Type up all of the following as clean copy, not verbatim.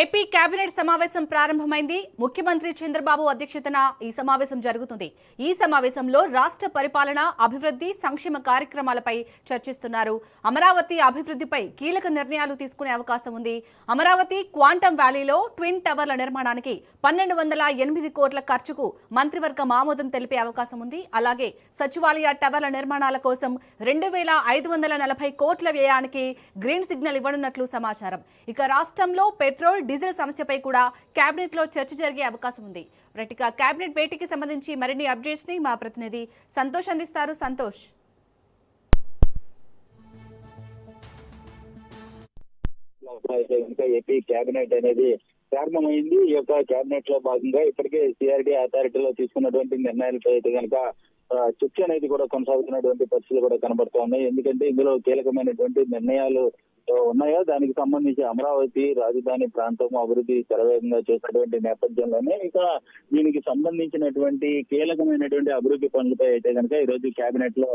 AP cabinet సమావేశం ప్రారంభమైంది. ముఖ్యమంత్రి చంద్రబాబు అధ్యక్షతన ఈ సమావేశం జరుగుతుంది. ఈ సమావేశంలో రాష్ట్ర పరిపాలన, అభివృద్ధి, సంక్షేమ కార్యక్రమాలపై చర్చిస్తున్నారు. అమరావతి అభివృద్ధిపై కీలక నిర్ణయాలు తీసుకునే అవకాశం ఉంది. అమరావతి క్వాంటమ్ వ్యాలీలో ట్విన్ టవర్ల నిర్మాణానికి 1208 కోట్ల ఖర్చుకు మంత్రివర్గం ఆమోదం తెలిపే అవకాశం ఉంది. అలాగే సచివాలయ టవర్ల నిర్మాణాల కోసం 2540 కోట్ల వ్యయానికి గ్రీన్ సిగ్నల్ ఇవ్వనున్నట్లు సమాచారం. ఇక రాష్ట్రంలో పెట్రోల్, డీజిల్ సమస్యపై కూడా కేబినెట్ లో చర్చ జరిగే అవకాశం ఉంది. రైట్గా కేబినెట్ భేటీకి సంబంధించి మరిన్ని అప్డేట్స్ ని మా ప్రతినిధి సంతోష్ అందిస్తారు. సంతోష్, ఏపీ కేబినెట్ అనేది ప్రారంభమైంది. ఈ యొక్క కేబినెట్ లో భాగంగా ఇప్పటికే సిఆర్డీ అథారిటీలో తీసుకున్నటువంటి నిర్ణయాలపై అయితే కనుక చర్చ అనేది కూడా కొనసాగుతున్నటువంటి పరిస్థితులు కూడా కనబడుతూ ఉన్నాయి. ఎందుకంటే ఇందులో కీలకమైనటువంటి నిర్ణయాలు ఉన్నాయో దానికి సంబంధించి అమరావతి రాజధాని ప్రాంతం అభివృద్ధి శరవేగంగా చేసినటువంటి నేపథ్యంలోనే ఇక దీనికి సంబంధించినటువంటి కీలకమైనటువంటి అభివృద్ధి పనులపై అయితే కనుక ఈ రోజు కేబినెట్ లో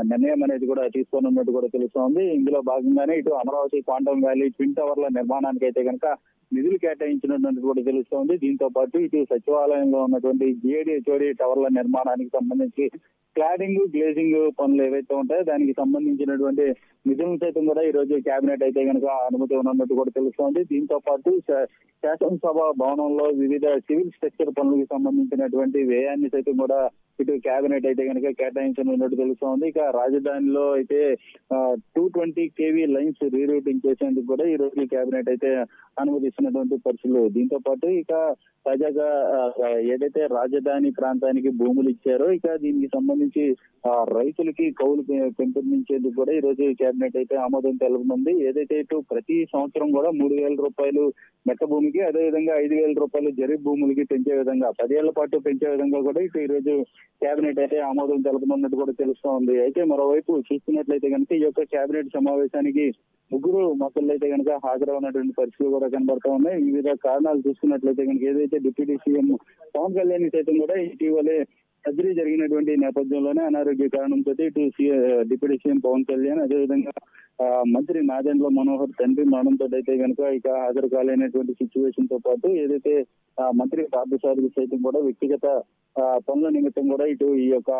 నిర్ణయం అనేది కూడా తీసుకోనున్నట్టు కూడా తెలుస్తోంది. ఇందులో భాగంగానే ఇటు అమరావతి క్వాంటమ్ వ్యాలీ ట్విన్ టవర్ల నిర్మాణానికి అయితే కనుక నిధులు కేటాయించినట్టు కూడా తెలుస్తోంది. దీంతో పాటు ఇటు సచివాలయంలో ఉన్నటువంటి జిఏడి టవర్ల నిర్మాణానికి సంబంధించి క్లాడింగ్, గ్లేజింగ్ పనులు ఏవైతే ఉంటాయో దానికి సంబంధించినటువంటి నిధులను సైతం కూడా ఈ రోజు కేబినెట్ అయితే కనుక అనుమతి ఉన్నట్టు కూడా తెలుస్తోంది. దీంతో పాటు శాసనసభ భవనంలో వివిధ సివిల్ స్ట్రక్చర్ పనులకు సంబంధించినటువంటి వ్యయాన్ని సైతం కూడా ఇటు కేబినెట్ అయితే కనుక కేటాయించనున్నట్టు తెలుస్తోంది. ఇక రాజధానిలో అయితే 220 kV లైన్స్ రీరూటింగ్ చేసేందుకు కూడా ఈ రోజు కేబినెట్ అయితే అనుమతిస్తున్నటువంటి పరిస్థితులు. దీంతో పాటు ఇక తాజాగా ఏదైతే రాజధాని ప్రాంతానికి భూములు ఇచ్చారో ఇక దీనికి సంబంధించి రైతులకి కౌలు పెంపొందించేందుకు కూడా ఈ రోజు కేబినెట్ అయితే ఆమోదం తెలుపుతుంది. ఏదైతే ఇటు ప్రతి సంవత్సరం కూడా 3,000 రూపాయలు మెట్ట భూమికి, అదేవిధంగా 5,000 రూపాయలు జరీబ్ భూములకి పెంచే విధంగా 10 ఏళ్ల పాటు పెంచే విధంగా కూడా ఇటు ఈ రోజు కేబినెట్ అయితే ఆమోదం తెలుపుతున్నట్టు కూడా తెలుస్తూ ఉంది. అయితే మరోవైపు చూస్తున్నట్లయితే కనుక ఈ యొక్క కేబినెట్ సమావేశానికి ముగ్గురు మంత్రులు అయితే కనుక హాజరవున్నటువంటి పరిస్థితులు కూడా కనబడుతూ ఉన్నాయి. వివిధ కారణాలు చూసుకున్నట్లయితే కనుక ఏదైతే డిప్యూటీ సీఎం పవన్ కళ్యాణ్ సైతం కూడా ఇటీవలే సర్జరీ జరిగినటువంటి నేపథ్యంలోనే అనారోగ్య కారణంతో ఇటు డిప్యూటీ సీఎం పవన్ కళ్యాణ్, అదేవిధంగా మంత్రి నాదెండ్ల మనోహర్ తండ్రి మరణంతో అయితే కనుక ఇక హాజరు కాలేనటువంటి సిచ్యువేషన్ తో పాటు ఏదైతే మంత్రి పార్థసారథి సైతం కూడా వ్యక్తిగత పనుల నిమిత్తం కూడా ఇటు ఈ యొక్క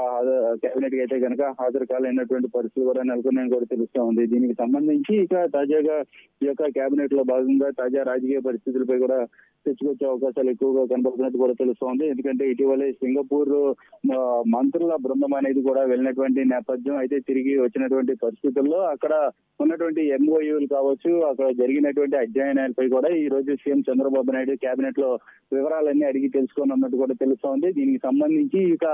కేబినెట్ కి అయితే కనుక హాజరు కాలేనటువంటి పరిస్థితులు కూడా నెలకొన్నాయని కూడా తెలుస్తూ ఉంది. దీనికి సంబంధించి ఇక తాజాగా ఈ యొక్క కేబినెట్ లో భాగంగా తాజా రాజకీయ పరిస్థితులపై కూడా తెచ్చుకొచ్చే అవకాశాలు ఎక్కువగా కనబడుతున్నట్టు కూడా తెలుస్తోంది. ఎందుకంటే ఇటీవలే సింగపూర్ మంత్రుల బృందం అనేది కూడా వెళ్ళినటువంటి నేపథ్యం. అయితే తిరిగి వచ్చినటువంటి పరిస్థితుల్లో అక్కడ ఉన్నటువంటి ఎంఓయూలు కావచ్చు, అక్కడ జరిగినటువంటి అధ్యయనాలపై కూడా ఈ రోజు సీఎం చంద్రబాబు నాయుడు కేబినెట్ లో వివరాలన్నీ అడిగి తెలుసుకోనున్నట్టు కూడా తెలుస్తోంది. దీనికి సంబంధించి ఇక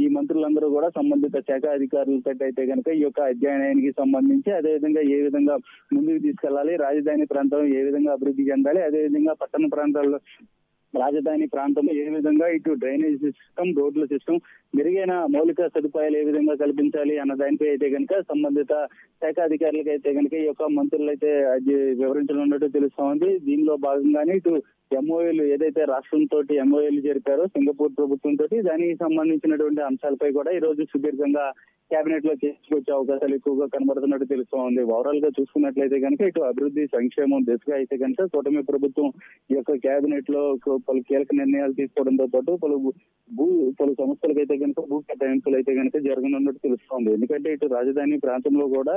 ఈ మంత్రులందరూ కూడా సంబంధిత శాఖ అధికారులతో అయితే కనుక ఈ యొక్క అధ్యయనానికి సంబంధించి అదేవిధంగా ఏ విధంగా ముందుకు తీసుకెళ్లాలి, రాజధాని ప్రాంతం ఏ విధంగా అభివృద్ధి చెందాలి, అదేవిధంగా పట్టణ ప్రాంతాల్లో రాజధాని ప్రాంతంలో ఏ విధంగా ఇటు డ్రైనేజ్ సిస్టమ్, రోడ్ల సిస్టమ్, మెరుగైన మౌలిక సదుపాయాలు ఏ విధంగా కల్పించాలి అన్న దానిపై అయితే కనుక సంబంధిత శాఖ అధికారులకు అయితే కనుక ఈ యొక్క మంత్రులు అయితే వివరించనున్నట్టు తెలుస్తా ఉంది. దీనిలో భాగంగానే ఇటు ఎంఓఏలు ఏదైతే రాష్ట్రంతో ఎంఓఏలు జరిపారో సింగపూర్ ప్రభుత్వంతో దానికి సంబంధించినటువంటి అంశాలపై కూడా ఈ రోజు సుదీర్ఘంగా కేబినెట్ లో తీసుకొచ్చే అవకాశాలు ఎక్కువగా కనబడుతున్నట్టు తెలుస్తూ ఉంది. ఓవరాల్ గా చూసుకున్నట్లయితే కనుక ఇటు అభివృద్ధి సంక్షేమం దిశగా అయితే కనుక కూటమి ప్రభుత్వం ఈ యొక్క కేబినెట్ లో పలు కీలక నిర్ణయాలు తీసుకోవడంతో పాటు పలు సంస్థలకు అయితే కనుక భూ కేటాయింపులు అయితే కనుక జరగనున్నట్టు తెలుస్తోంది. ఎందుకంటే ఇటు రాజధాని ప్రాంతంలో కూడా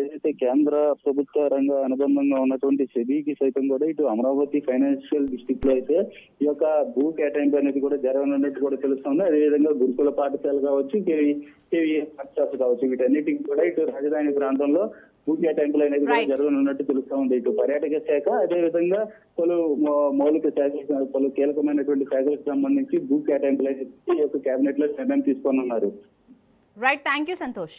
ఏదైతే కేంద్ర ప్రభుత్వ రంగ అనుబంధంగా ఉన్నటువంటి సెబీకి సైతం కూడా ఇటు అమరావతి ఫైనాన్షియల్ డిస్ట్రిక్ట్ లో అయితే ఈ యొక్క భూ కేటాయింపు అనేది కూడా జరగనున్నట్టు కూడా తెలుస్తోంది. అదేవిధంగా గురుకుల పాఠశాల కావచ్చు, పాఠశాల కావచ్చు, వీటన్నిటికి కూడా ఇటు రాజధాని ప్రాంతంలో భూ కేటాయింపులు అనేది కూడా జరగనున్నట్టు తెలుస్తూ ఉంది. ఇటు పర్యాటక శాఖ, అదేవిధంగా పలు మౌలిక శాఖ, పలు కీలకమైనటువంటి శాఖలకు సంబంధించి భూ కేటాయింపులు అయితే ఈ యొక్క కేబినెట్ లో నిర్ణయం తీసుకోనున్నారు. Right, thank you Santosh.